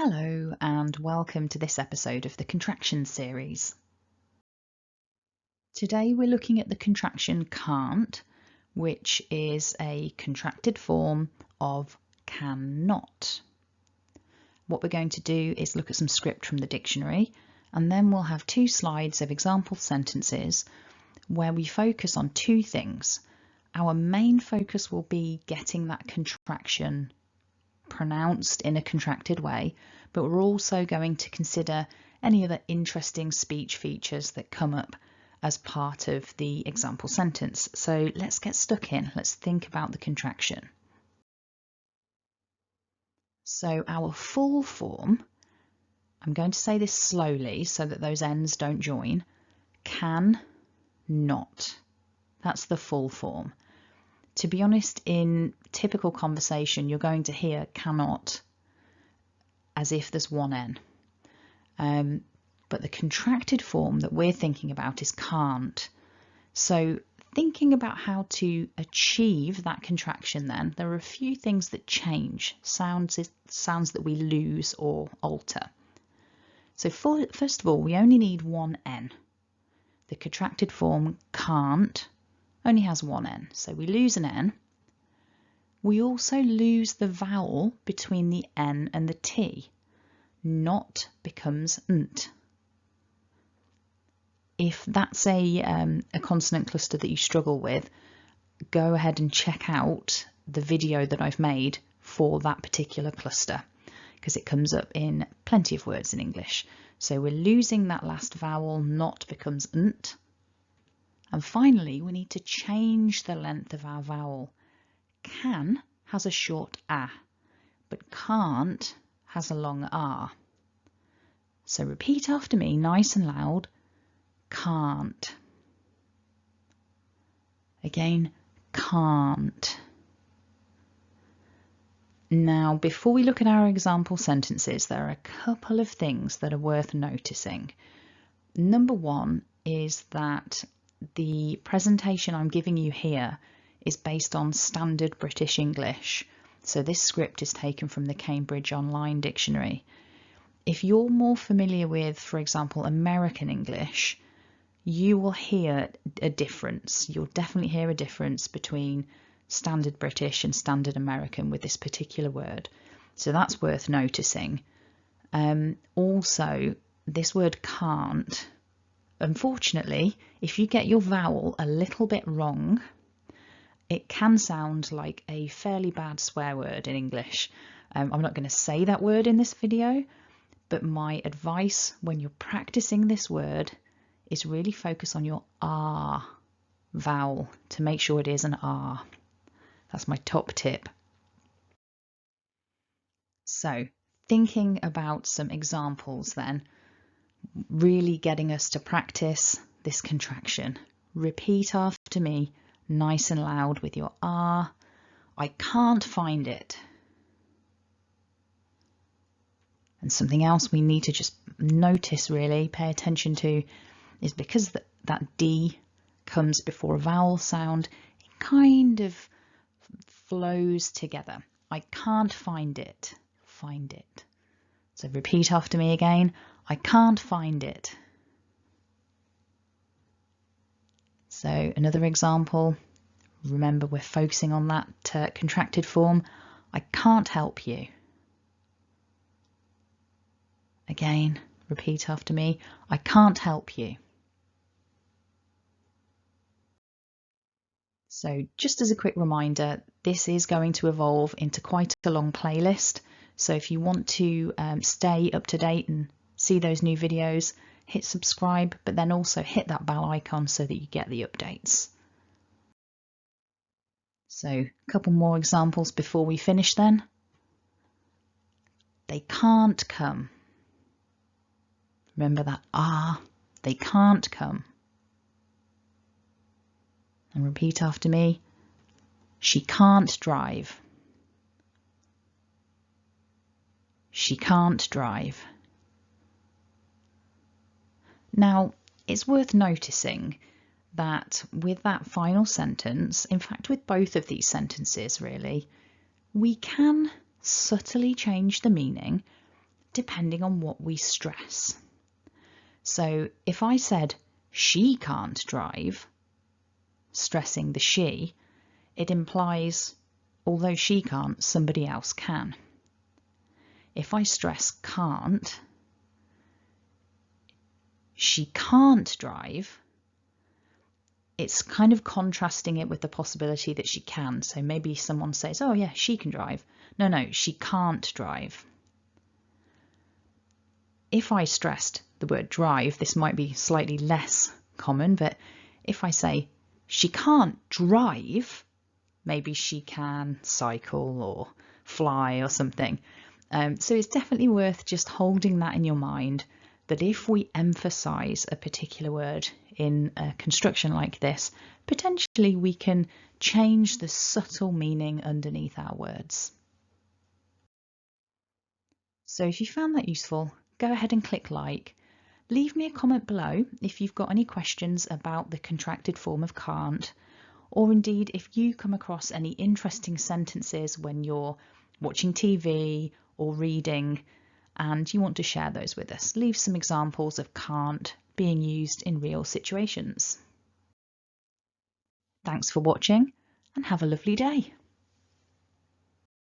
Hello and welcome to this episode of the Contractions series. Today we're looking at the contraction can't, which is a contracted form of cannot. What we're going to do is look at some script from the dictionary, and then we'll have 2 slides of example sentences where we focus on 2 things. Our main focus will be getting that contraction pronounced in a contracted way, but we're also going to consider any other interesting speech features that come up as part of the example sentence. So let's get stuck in. Let's think about the contraction. So our full form, I'm going to say this slowly so that those N's don't join, can not. That's the full form. To be honest, in typical conversation, you're going to hear cannot as if there's one N. But the contracted form that we're thinking about is can't. So thinking about how to achieve that contraction then, there are a few things that change, sounds that we lose or alter. So first of all, we only need one N. The contracted form can't only has one N, so we lose an N. We also lose the vowel between the N and the T. Not becomes nt. If that's a consonant cluster that you struggle with, go ahead and check out the video that I've made for that particular cluster, because it comes up in plenty of words in English. So we're losing that last vowel, not becomes nt. And finally, we need to change the length of our vowel. Can has a short a, but can't has a long r. So repeat after me, nice and loud. Can't. Again, can't. Now, before we look at our example sentences, there are a couple of things that are worth noticing. Number one is that the presentation I'm giving you here is based on standard British English. So this script is taken from the Cambridge Online Dictionary. If you're more familiar with, for example, American English, you will hear a difference. You'll definitely hear a difference between standard British and standard American with this particular word. So that's worth noticing. Also, this word can't, unfortunately, if you get your vowel a little bit wrong, it can sound like a fairly bad swear word in English. I'm not going to say that word in this video, but my advice when you're practicing this word is really focus on your R vowel to make sure it is an R. That's my top tip. So thinking about some examples then, really getting us to practice this contraction. Repeat after me, nice and loud with your R. I can't find it. And something else we need to just notice, really, pay attention to, is because that D comes before a vowel sound, it kind of flows together. I can't find it. Find it. So repeat after me again. I can't find it. So another example, remember we're focusing on that contracted form. I can't help you. Again, repeat after me. I can't help you. So just as a quick reminder, this is going to evolve into quite a long playlist. So if you want to stay up to date and see those new videos, hit subscribe, but then also hit that bell icon so that you get the updates. So a couple more examples before we finish then. They can't come. Remember that R, they can't come. And repeat after me. She can't drive. She can't drive. Now, it's worth noticing that with that final sentence, in fact, with both of these sentences really, we can subtly change the meaning depending on what we stress. So if I said she can't drive, stressing the she, it implies although she can't, somebody else can. If I stress can't, she can't drive, it's kind of contrasting it with the possibility that she can. So maybe someone says, oh yeah, she can drive. No, she can't drive. If I stressed the word drive, this might be slightly less common, but if I say she can't drive, maybe she can cycle or fly or something. So it's definitely worth just holding that in your mind, that if we emphasize a particular word in a construction like this, potentially we can change the subtle meaning underneath our words. So if you found that useful, go ahead and click like. Leave me a comment below if you've got any questions about the contracted form of can't, or indeed if you come across any interesting sentences when you're watching TV or reading and you want to share those with us. Leave some examples of can't being used in real situations. Thanks for watching and have a lovely day.